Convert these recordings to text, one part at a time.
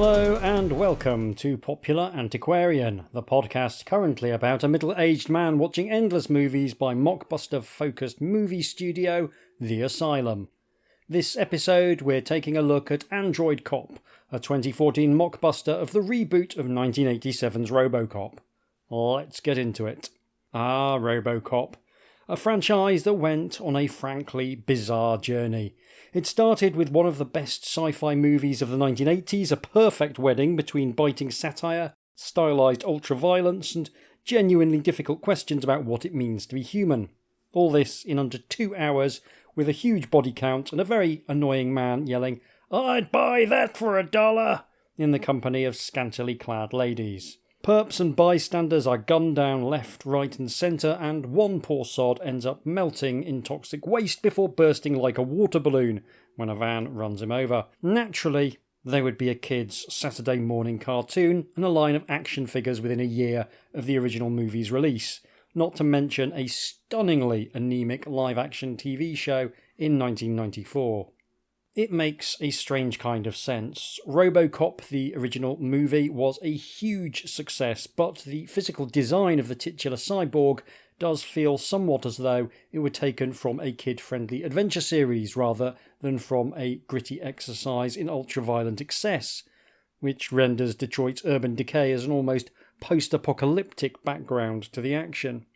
Hello and welcome to Popular Antiquarian, the podcast currently about a middle-aged man watching endless movies by mockbuster-focused movie studio The Asylum. This episode we're taking a look at Android Cop, a 2014 mockbuster of the reboot of 1987's Robocop. Let's get into it. Robocop. A franchise that went on a frankly bizarre journey. It started with one of the best sci-fi movies of the 1980s, a perfect wedding between biting satire, stylised ultra-violence, and genuinely difficult questions about what it means to be human. All this in under 2 hours, with a huge body count and a very annoying man yelling, "I'd buy that for $1," in the company of scantily clad ladies. Perps and bystanders are gunned down left, right and centre, and one poor sod ends up melting in toxic waste before bursting like a water balloon when a van runs him over. Naturally, there would be a kid's Saturday morning cartoon and a line of action figures within a year of the original movie's release, not to mention a stunningly anemic live-action TV show in 1994. It makes a strange kind of sense. Robocop, the original movie, was a huge success, but the physical design of the titular cyborg does feel somewhat as though it were taken from a kid-friendly adventure series rather than from a gritty exercise in ultra-violent excess, which renders Detroit's urban decay as an almost post-apocalyptic background to the action.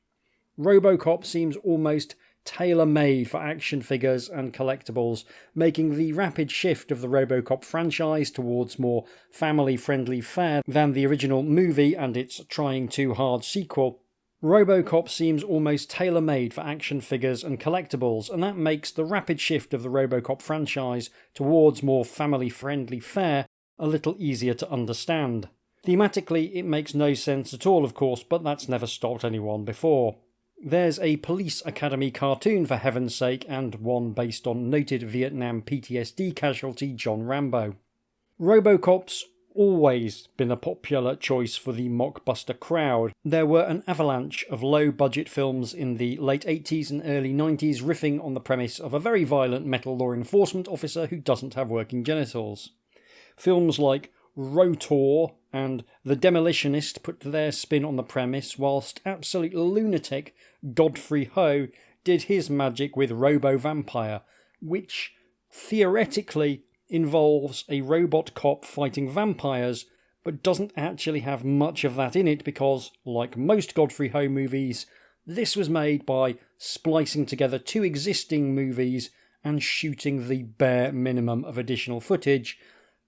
Robocop seems almost tailor-made for action figures and collectibles, making the rapid shift of the Robocop franchise towards more family-friendly fare than the original movie and its trying-too-hard sequel. Robocop seems almost tailor-made for action figures and collectibles, and that makes the rapid shift of the Robocop franchise towards more family-friendly fare a little easier to understand. Thematically, it makes no sense at all, of course, but that's never stopped anyone before. There's a police academy cartoon, for heaven's sake, and one based on noted Vietnam PTSD casualty John Rambo. Robocop's always been a popular choice for the mockbuster crowd. There were an avalanche of low-budget films in the late 80s and early 90s riffing on the premise of a very violent metal law enforcement officer who doesn't have working genitals. Films like Rotor and The Demolitionist put their spin on the premise, whilst absolute lunatic Godfrey Ho did his magic with Robo-Vampire, which theoretically involves a robot cop fighting vampires, but doesn't actually have much of that in it because, like most Godfrey Ho movies, this was made by splicing together 2 existing movies and shooting the bare minimum of additional footage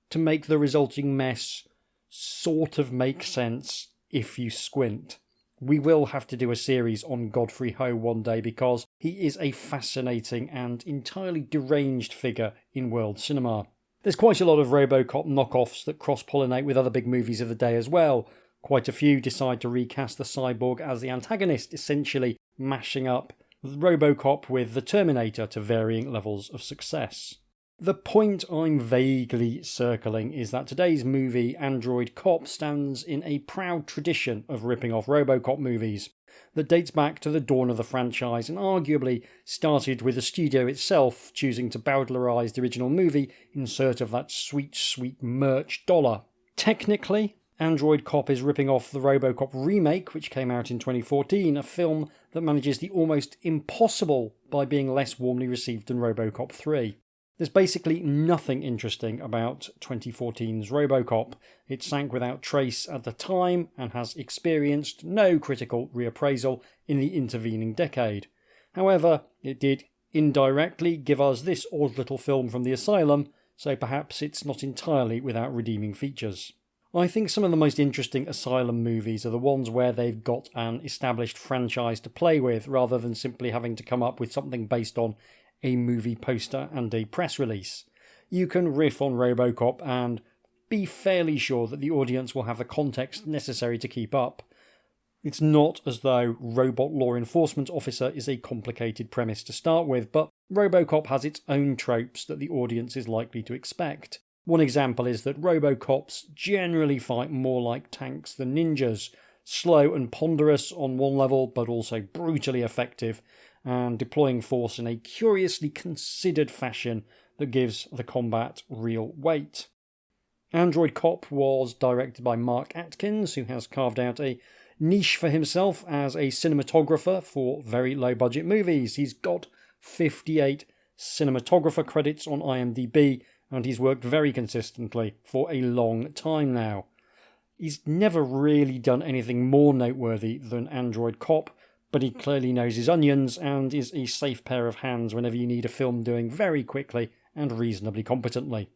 to make the resulting mess sort of make sense if you squint. We will have to do a series on Godfrey Ho one day because he is a fascinating and entirely deranged figure in world cinema. There's quite a lot of Robocop knockoffs that cross-pollinate with other big movies of the day as well. Quite a few decide to recast the cyborg as the antagonist, essentially mashing up Robocop with the Terminator to varying levels of success. The point I'm vaguely circling is that today's movie, Android Cop, stands in a proud tradition of ripping off Robocop movies that dates back to the dawn of the franchise and arguably started with the studio itself choosing to bowdlerise the original movie in search of that sweet, sweet merch dollar. Technically, Android Cop is ripping off the Robocop remake, which came out in 2014, a film that manages the almost impossible by being less warmly received than Robocop 3. There's basically nothing interesting about 2014's Robocop. It sank without trace at the time and has experienced no critical reappraisal in the intervening decade. However, it did indirectly give us this odd little film from the Asylum, so perhaps it's not entirely without redeeming features. I think some of the most interesting Asylum movies are the ones where they've got an established franchise to play with, rather than simply having to come up with something based on a movie poster and a press release. You can riff on Robocop and be fairly sure that the audience will have the context necessary to keep up. It's not as though Robot Law Enforcement Officer is a complicated premise to start with, but Robocop has its own tropes that the audience is likely to expect. One example is that Robocops generally fight more like tanks than ninjas, slow and ponderous on one level, but also brutally effective, and deploying force in a curiously considered fashion that gives the combat real weight. Android Cop was directed by Mark Atkins, who has carved out a niche for himself as a cinematographer for very low-budget movies. He's got 58 cinematographer credits on IMDb, and he's worked very consistently for a long time now. He's never really done anything more noteworthy than Android Cop, but he clearly knows his onions and is a safe pair of hands whenever you need a film doing very quickly and reasonably competently.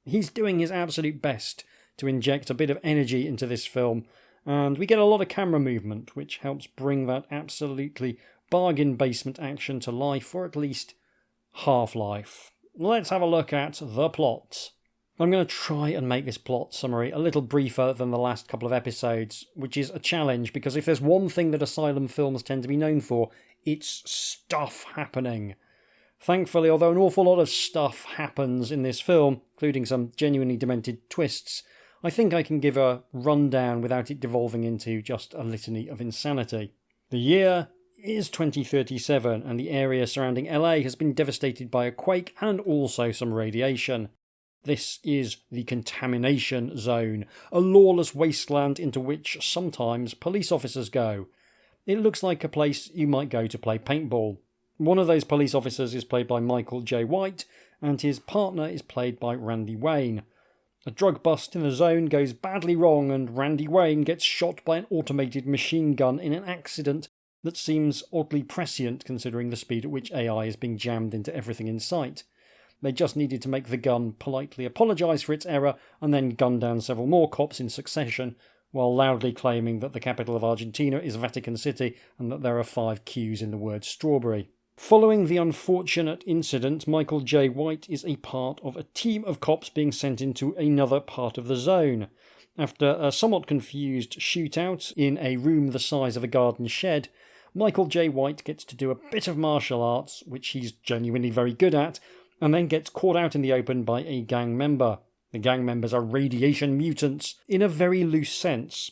He's doing his absolute best to inject a bit of energy into this film, and we get a lot of camera movement, which helps bring that absolutely bargain basement action to life, or at least half-life. Let's have a look at the plot. I'm going to try and make this plot summary a little briefer than the last couple of episodes, which is a challenge because if there's one thing that Asylum films tend to be known for, it's stuff happening. Thankfully, although an awful lot of stuff happens in this film, including some genuinely demented twists, I think I can give a rundown without it devolving into just a litany of insanity. The year is 2037, and the area surrounding LA has been devastated by a quake and also some radiation. This is the contamination zone, a lawless wasteland into which sometimes police officers go. It looks like a place you might go to play paintball. One of those police officers is played by Michael J. White, and his partner is played by Randy Wayne. A drug bust in the zone goes badly wrong, and Randy Wayne gets shot by an automated machine gun in an accident that seems oddly prescient considering the speed at which AI is being jammed into everything in sight. They just needed to make the gun politely apologise for its error and then gun down several more cops in succession, while loudly claiming that the capital of Argentina is Vatican City and that there are 5 Qs in the word strawberry. Following the unfortunate incident, Michael J. White is a part of a team of cops being sent into another part of the zone. After a somewhat confused shootout in a room the size of a garden shed, Michael J. White gets to do a bit of martial arts, which he's genuinely very good at, and then gets caught out in the open by a gang member. The gang members are radiation mutants, in a very loose sense,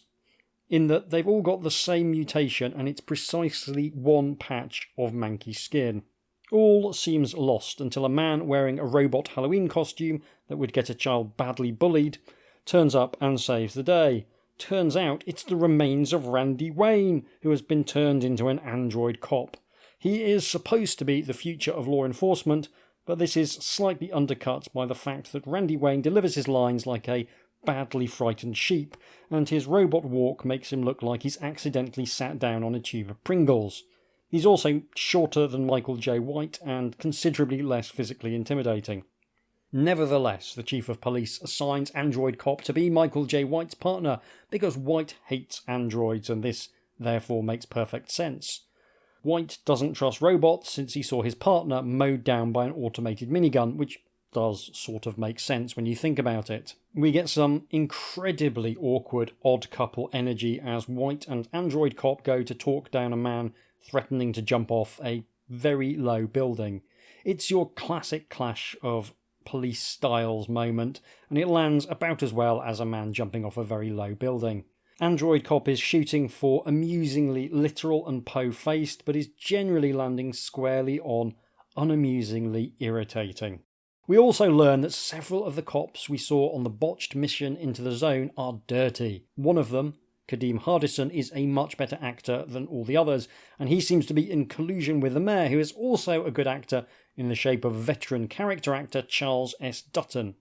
in that they've all got the same mutation and it's precisely one patch of manky skin. All seems lost until a man wearing a robot Halloween costume that would get a child badly bullied turns up and saves the day. Turns out it's the remains of Randy Wayne, who has been turned into an android cop. He is supposed to be the future of law enforcement, but this is slightly undercut by the fact that Randy Wayne delivers his lines like a badly frightened sheep, and his robot walk makes him look like he's accidentally sat down on a tube of Pringles. He's also shorter than Michael J. White and considerably less physically intimidating. Nevertheless, the chief of police assigns Android Cop to be Michael J. White's partner because White hates androids, and this therefore makes perfect sense. White doesn't trust robots since he saw his partner mowed down by an automated minigun, which does sort of make sense when you think about it. We get some incredibly awkward odd couple energy as White and Android Cop go to talk down a man threatening to jump off a very low building. It's your classic clash of police styles moment, and it lands about as well as a man jumping off a very low building. Android Cop is shooting for amusingly literal and po-faced, but is generally landing squarely on unamusingly irritating. We also learn that several of the cops we saw on the botched mission into the zone are dirty. One of them, Kadeem Hardison, is a much better actor than all the others, and he seems to be in collusion with the mayor, who is also a good actor in the shape of veteran character actor Charles S. Dutton.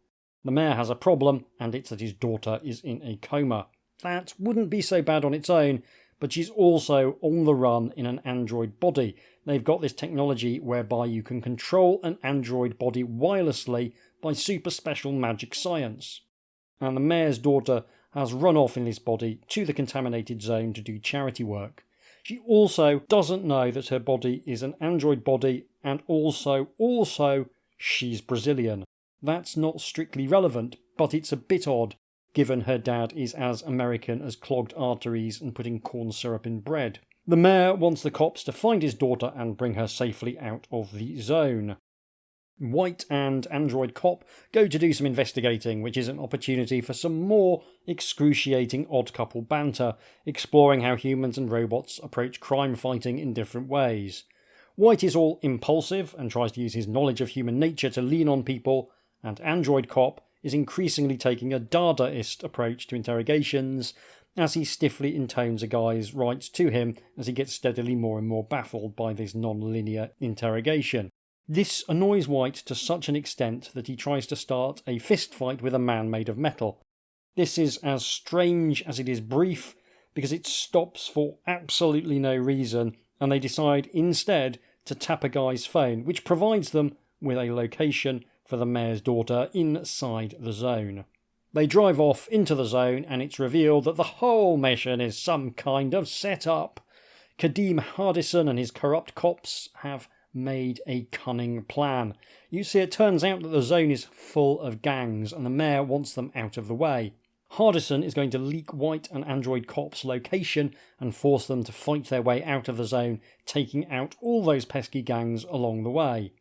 The mayor has a problem, and it's that his daughter is in a coma. That wouldn't be so bad on its own, but she's also on the run in an android body. They've got this technology whereby you can control an android body wirelessly by super special magic science. And the mayor's daughter has run off in this body to the contaminated zone to do charity work. She also doesn't know that her body is an android body, and also she's Brazilian. That's not strictly relevant, but it's a bit odd, given her dad is as American as clogged arteries and putting corn syrup in bread. The mayor wants the cops to find his daughter and bring her safely out of the zone. White and Android Cop go to do some investigating, which is an opportunity for some more excruciating odd couple banter, exploring how humans and robots approach crime fighting in different ways. White is all impulsive and tries to use his knowledge of human nature to lean on people, and Android Cop is increasingly taking a Dadaist approach to interrogations, as he stiffly intones a guy's rights to him as he gets steadily more and more baffled by this non-linear interrogation. This annoys White to such an extent that he tries to start a fist fight with a man made of metal. This is as strange as it is brief, because it stops for absolutely no reason, and they decide instead to tap a guy's phone, which provides them with a location for the mayor's daughter inside the zone. They drive off into the zone, and it's revealed that the whole mission is some kind of setup. Kadeem Hardison and his corrupt cops have made a cunning plan. You see, it turns out that the zone is full of gangs, and the mayor wants them out of the way. Hardison is going to leak White and Android Cop's location and force them to fight their way out of the zone, taking out all those pesky gangs along the way.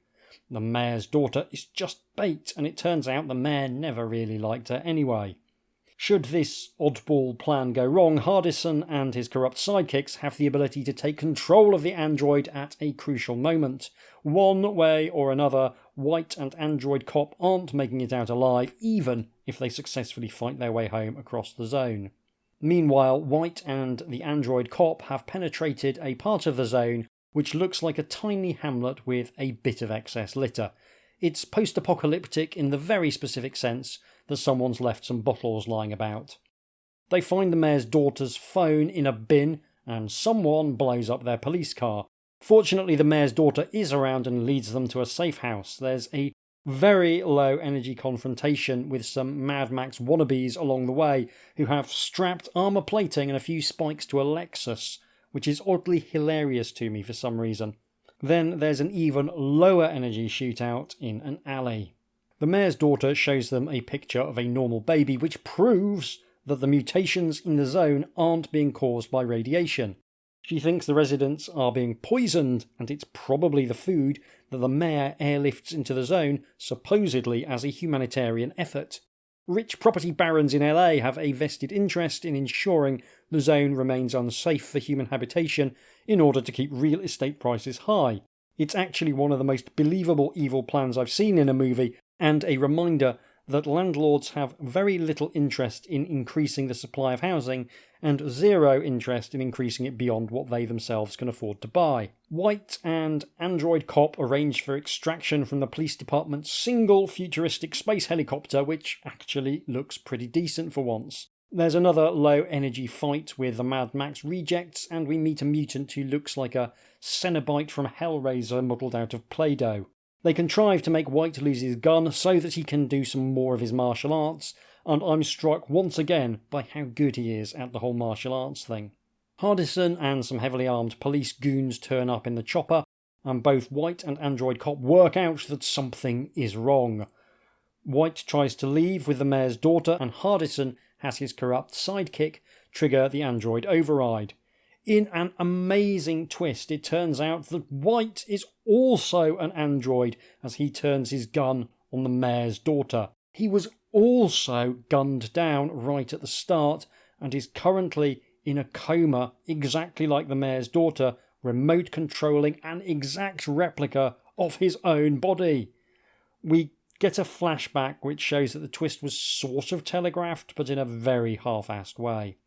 The mayor's daughter is just bait, and it turns out the mayor never really liked her anyway. Should this oddball plan go wrong, Hardison and his corrupt sidekicks have the ability to take control of the android at a crucial moment. One way or another, White and Android Cop aren't making it out alive, even if they successfully fight their way home across the zone. Meanwhile, White and the Android Cop have penetrated a part of the zone which looks like a tiny hamlet with a bit of excess litter. It's post-apocalyptic in the very specific sense that someone's left some bottles lying about. They find the mayor's daughter's phone in a bin, and someone blows up their police car. Fortunately, the mayor's daughter is around and leads them to a safe house. There's a very low energy confrontation with some Mad Max wannabes along the way who have strapped armour plating and a few spikes to a Lexus, which is oddly hilarious to me for some reason. Then there's an even lower energy shootout in an alley. The mayor's daughter shows them a picture of a normal baby, which proves that the mutations in the zone aren't being caused by radiation. She thinks the residents are being poisoned, and it's probably the food that the mayor airlifts into the zone, supposedly as a humanitarian effort. Rich property barons in LA have a vested interest in ensuring the zone remains unsafe for human habitation in order to keep real estate prices high. It's actually one of the most believable evil plans I've seen in a movie, and a reminder that landlords have very little interest in increasing the supply of housing and zero interest in increasing it beyond what they themselves can afford to buy. White and Android Cop arrange for extraction from the police department's single futuristic space helicopter, which actually looks pretty decent for once. There's another low-energy fight with the Mad Max rejects, and we meet a mutant who looks like a Cenobite from Hellraiser modelled out of Play-Doh. They contrive to make White lose his gun so that he can do some more of his martial arts, and I'm struck once again by how good he is at the whole martial arts thing. Hardison and some heavily armed police goons turn up in the chopper, and both White and Android Cop work out that something is wrong. White tries to leave with the mayor's daughter, and Hardison has his corrupt sidekick trigger the android override. In an amazing twist, it turns out that White is also an android as he turns his gun on the mayor's daughter. He was also gunned down right at the start and is currently in a coma, exactly like the mayor's daughter, remote controlling an exact replica of his own body. We get a flashback which shows that the twist was sort of telegraphed, but in a very half-assed way.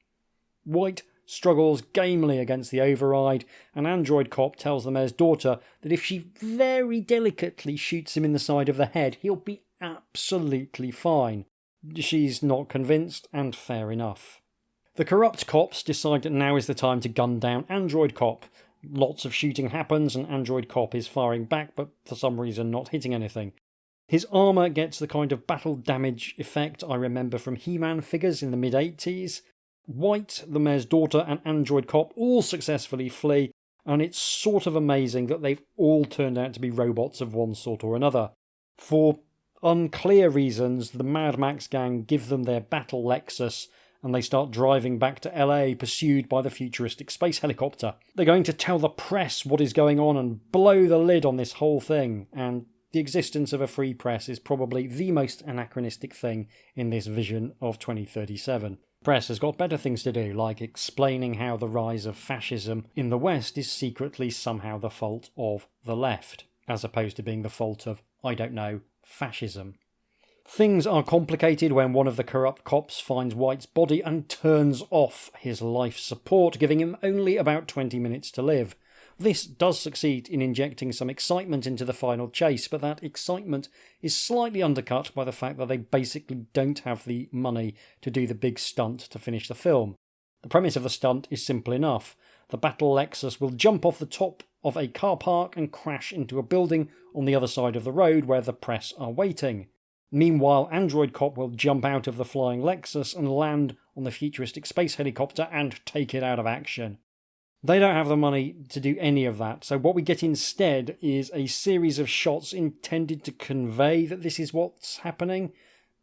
White struggles gamely against the override, and Android Cop tells the mayor's daughter that if she very delicately shoots him in the side of the head, he'll be absolutely fine. She's not convinced, and fair enough. The corrupt cops decide that now is the time to gun down Android Cop. Lots of shooting happens, and Android Cop is firing back, but for some reason not hitting anything. His armour gets the kind of battle damage effect I remember from He-Man figures in the mid-80s. White, the mayor's daughter, and Android Cop all successfully flee, and it's sort of amazing that they've all turned out to be robots of one sort or another. For unclear reasons, the Mad Max gang give them their battle Lexus, and they start driving back to LA, pursued by the futuristic space helicopter. They're going to tell the press what is going on and blow the lid on this whole thing, and the existence of a free press is probably the most anachronistic thing in this vision of 2037. Press has got better things to do, like explaining how the rise of fascism in the West is secretly somehow the fault of the left, as opposed to being the fault of, I don't know, fascism. Things are complicated when one of the corrupt cops finds White's body and turns off his life support, giving him only about 20 minutes to live. This does succeed in injecting some excitement into the final chase, but that excitement is slightly undercut by the fact that they basically don't have the money to do the big stunt to finish the film. The premise of the stunt is simple enough. The battle Lexus will jump off the top of a car park and crash into a building on the other side of the road where the press are waiting. Meanwhile, Android Cop will jump out of the flying Lexus and land on the futuristic space helicopter and take it out of action. They don't have the money to do any of that, so what we get instead is a series of shots intended to convey that this is what's happening,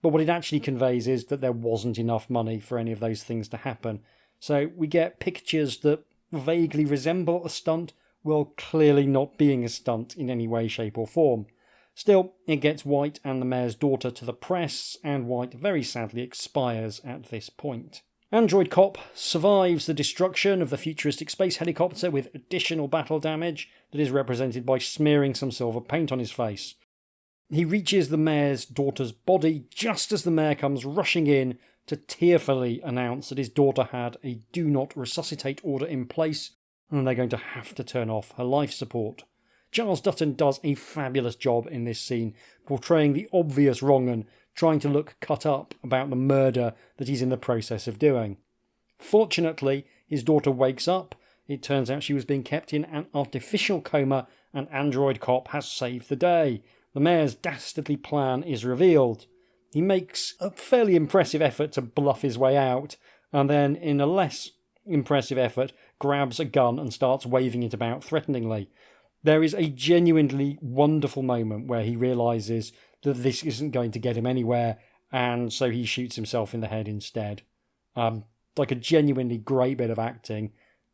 but what it actually conveys is that there wasn't enough money for any of those things to happen. So we get pictures that vaguely resemble a stunt, while clearly not being a stunt in any way, shape or form. Still, it gets White and the mayor's daughter to the press, and White very sadly expires at this point. Android Cop survives the destruction of the futuristic space helicopter with additional battle damage that is represented by smearing some silver paint on his face. He reaches the mayor's daughter's body just as the mayor comes rushing in to tearfully announce that his daughter had a do not resuscitate order in place and they're going to have to turn off her life support. Charles Dutton does a fabulous job in this scene, portraying the obvious wrong-un, trying to look cut up about the murder that he's in the process of doing. Fortunately, his daughter wakes up. It turns out she was being kept in an artificial coma, and Android Cop has saved the day. The mayor's dastardly plan is revealed. He makes a fairly impressive effort to bluff his way out, and then, in a less impressive effort, grabs a gun and starts waving it about threateningly. There is a genuinely wonderful moment where he realises that this isn't going to get him anywhere, and so he shoots himself in the head instead. Like a genuinely great bit of acting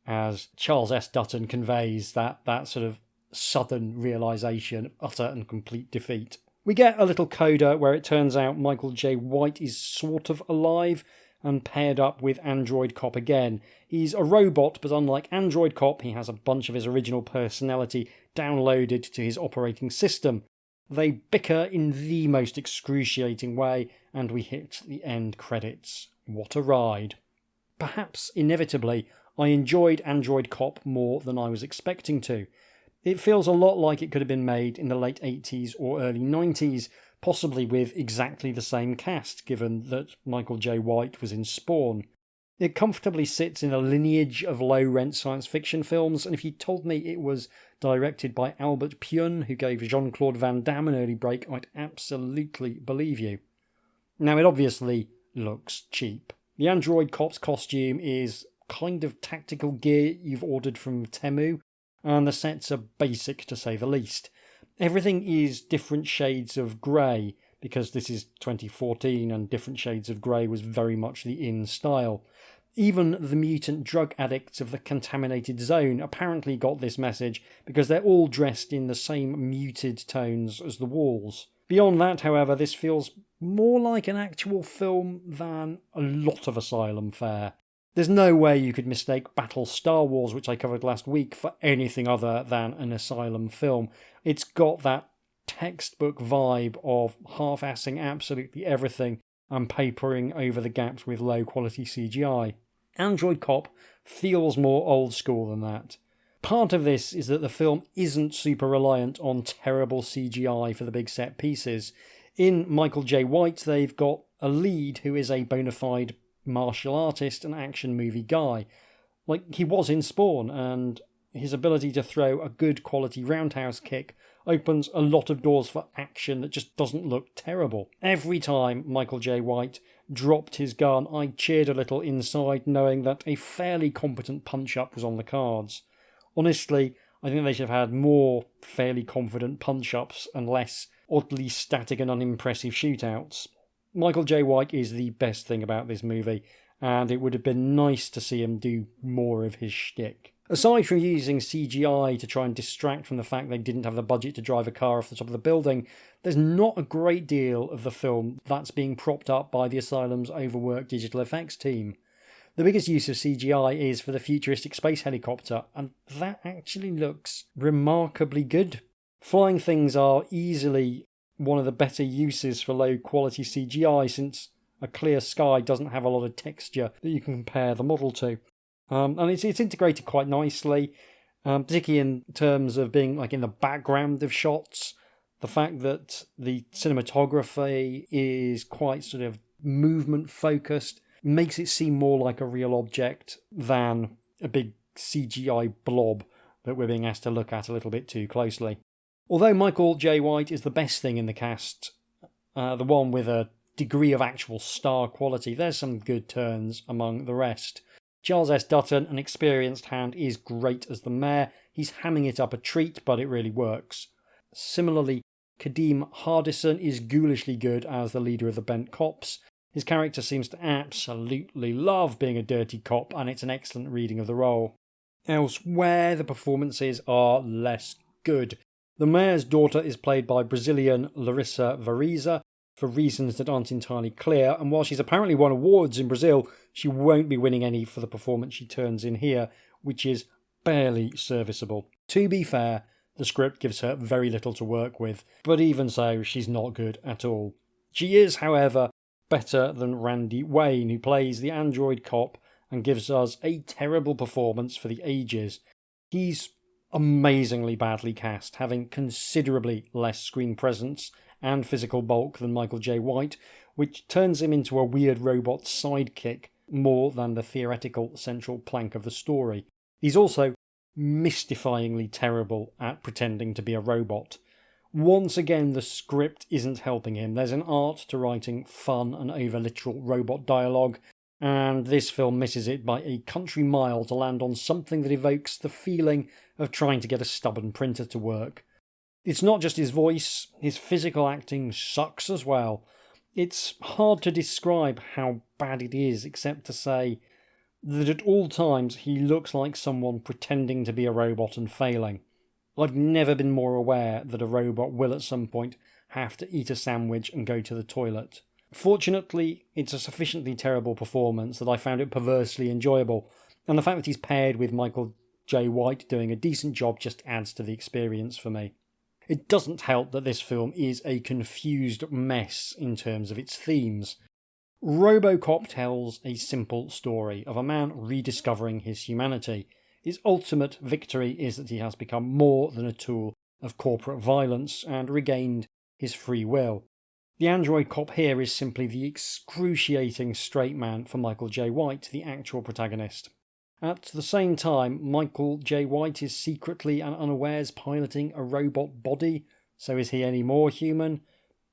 as Charles S. Dutton conveys that sort of sudden realisation of utter and complete defeat. We get a little coda where it turns out Michael J. White is sort of alive and paired up with Android Cop again. He's a robot, but unlike Android Cop, he has a bunch of his original personality downloaded to his operating system. They bicker in the most excruciating way, and we hit the end credits. What a ride. Perhaps inevitably, I enjoyed Android Cop more than I was expecting to. It feels a lot like it could have been made in the late 80s or early 90s, possibly with exactly the same cast, given that Michael J. White was in Spawn. It comfortably sits in a lineage of low-rent science fiction films, and if you told me it was directed by Albert Pyun, who gave Jean-Claude Van Damme an early break, I'd absolutely believe you. Now, it obviously looks cheap. The Android Cop's costume is kind of tactical gear you've ordered from Temu, and the sets are basic to say the least. Everything is different shades of grey, because this is 2014 and different shades of grey was very much the in style. Even the mutant drug addicts of the contaminated zone apparently got this message because they're all dressed in the same muted tones as the walls. Beyond that, however, this feels more like an actual film than a lot of Asylum fare. There's no way you could mistake Battle Star Wars, which I covered last week, for anything other than an Asylum film. It's got that textbook vibe of half-assing absolutely everything and papering over the gaps with low-quality CGI. Android Cop feels more old school than that. Part of this is that the film isn't super reliant on terrible CGI for the big set pieces. In Michael J. White, they've got a lead who is a bona fide martial artist and action movie guy. Like, he was in Spawn, and his ability to throw a good quality roundhouse kick opens a lot of doors for action that just doesn't look terrible. Every time Michael J. White dropped his gun, I cheered a little inside, knowing that a fairly competent punch-up was on the cards. Honestly, I think they should have had more fairly confident punch-ups and less oddly static and unimpressive shootouts. Michael J. White is the best thing about this movie, and it would have been nice to see him do more of his shtick. Aside from using CGI to try and distract from the fact they didn't have the budget to drive a car off the top of the building, there's not a great deal of the film that's being propped up by the Asylum's overworked digital effects team. The biggest use of CGI is for the futuristic space helicopter, and that actually looks remarkably good. Flying things are easily one of the better uses for low quality CGI, since a clear sky doesn't have a lot of texture that you can compare the model to. And it's integrated quite nicely, particularly in terms of being like in the background of shots. The fact that the cinematography is quite sort of movement focused makes it seem more like a real object than a big CGI blob that we're being asked to look at a little bit too closely. Although Michael J. White is the best thing in the cast, the one with a degree of actual star quality, there's some good turns among the rest. Charles S. Dutton, an experienced hand, is great as the mayor. He's hamming it up a treat, but it really works. Similarly, Kadeem Hardison is ghoulishly good as the leader of the bent cops. His character seems to absolutely love being a dirty cop, and it's an excellent reading of the role. Elsewhere, the performances are less good. The mayor's daughter is played by Brazilian Larissa Variza, for reasons that aren't entirely clear, and while she's apparently won awards in Brazil, she won't be winning any for the performance she turns in here, which is barely serviceable. To be fair, the script gives her very little to work with, but even so, she's not good at all. She is, however, better than Randy Wayne, who plays the android cop and gives us a terrible performance for the ages. He's amazingly badly cast, having considerably less screen presence and physical bulk than Michael J. White, which turns him into a weird robot sidekick more than the theoretical central plank of the story. He's also mystifyingly terrible at pretending to be a robot. Once again, the script isn't helping him. There's an art to writing fun and over-literal robot dialogue, and this film misses it by a country mile to land on something that evokes the feeling of trying to get a stubborn printer to work. It's not just his voice, his physical acting sucks as well. It's hard to describe how bad it is, except to say that at all times he looks like someone pretending to be a robot and failing. I've never been more aware that a robot will at some point have to eat a sandwich and go to the toilet. Fortunately, it's a sufficiently terrible performance that I found it perversely enjoyable, and the fact that he's paired with Michael J. White doing a decent job just adds to the experience for me. It doesn't help that this film is a confused mess in terms of its themes. Robocop tells a simple story of a man rediscovering his humanity. His ultimate victory is that he has become more than a tool of corporate violence and regained his free will. The android cop here is simply the excruciating straight man for Michael J. White, the actual protagonist. At the same time, Michael J. White is secretly and unawares piloting a robot body, so is he any more human?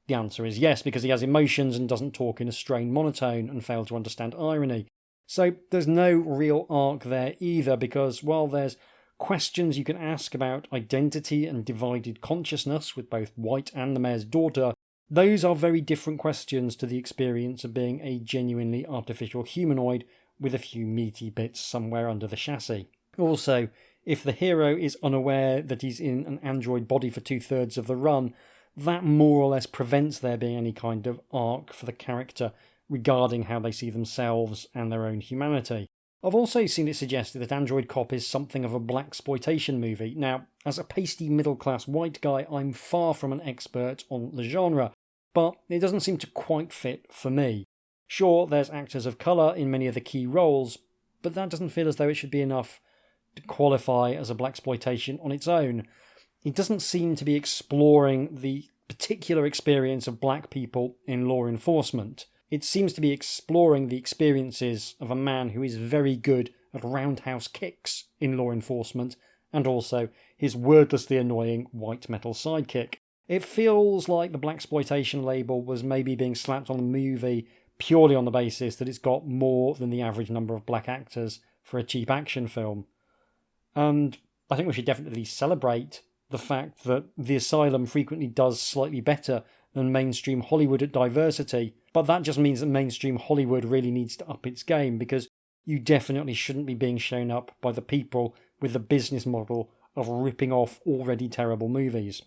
The answer is yes, because he has emotions and doesn't talk in a strained monotone and fail to understand irony. So there's no real arc there either, because while there's questions you can ask about identity and divided consciousness with both White and the mayor's daughter, those are very different questions to the experience of being a genuinely artificial humanoid with a few meaty bits somewhere under the chassis. Also, if the hero is unaware that he's in an android body for 2/3 of the run, that more or less prevents there being any kind of arc for the character regarding how they see themselves and their own humanity. I've also seen it suggested that Android Cop is something of a blaxploitation movie. Now, as a pasty middle-class white guy, I'm far from an expert on the genre, but it doesn't seem to quite fit for me. Sure, there's actors of colour in many of the key roles, but that doesn't feel as though it should be enough to qualify as a blaxploitation on its own. It doesn't seem to be exploring the particular experience of black people in law enforcement. It seems to be exploring the experiences of a man who is very good at roundhouse kicks in law enforcement, and also his wordlessly annoying white metal sidekick. It feels like the blaxploitation label was maybe being slapped on the movie purely on the basis that it's got more than the average number of black actors for a cheap action film. And I think we should definitely celebrate the fact that The Asylum frequently does slightly better than mainstream Hollywood at diversity, but that just means that mainstream Hollywood really needs to up its game, because you definitely shouldn't be being shown up by the people with the business model of ripping off already terrible movies.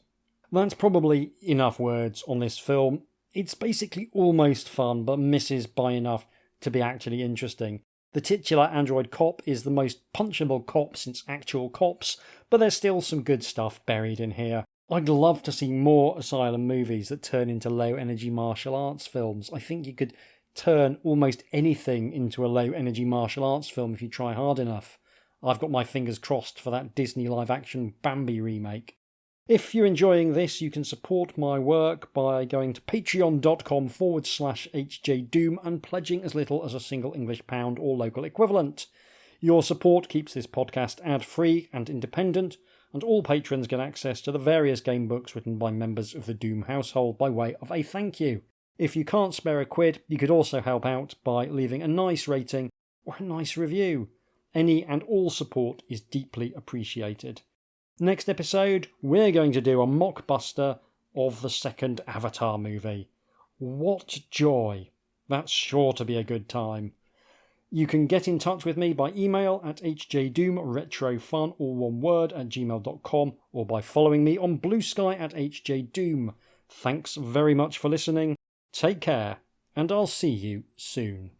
That's probably enough words on this film. It's basically almost fun, but misses by enough to be actually interesting. The titular android cop is the most punchable cop since actual cops, but there's still some good stuff buried in here. I'd love to see more Asylum movies that turn into low-energy martial arts films. I think you could turn almost anything into a low-energy martial arts film if you try hard enough. I've got my fingers crossed for that Disney live-action Bambi remake. If you're enjoying this, you can support my work by going to patreon.com/HJDoom and pledging as little as a single English pound or local equivalent. Your support keeps this podcast ad-free and independent, and all patrons get access to the various game books written by members of the Doom household by way of a thank you. If you can't spare a quid, you could also help out by leaving a nice rating or a nice review. Any and all support is deeply appreciated. Next episode, we're going to do a mockbuster of the second Avatar movie. What joy! That's sure to be a good time. You can get in touch with me by email at hjdoomretrofun, all one word, @gmail.com, or by following me on Blue Sky at hjdoom. Thanks very much for listening, take care, and I'll see you soon.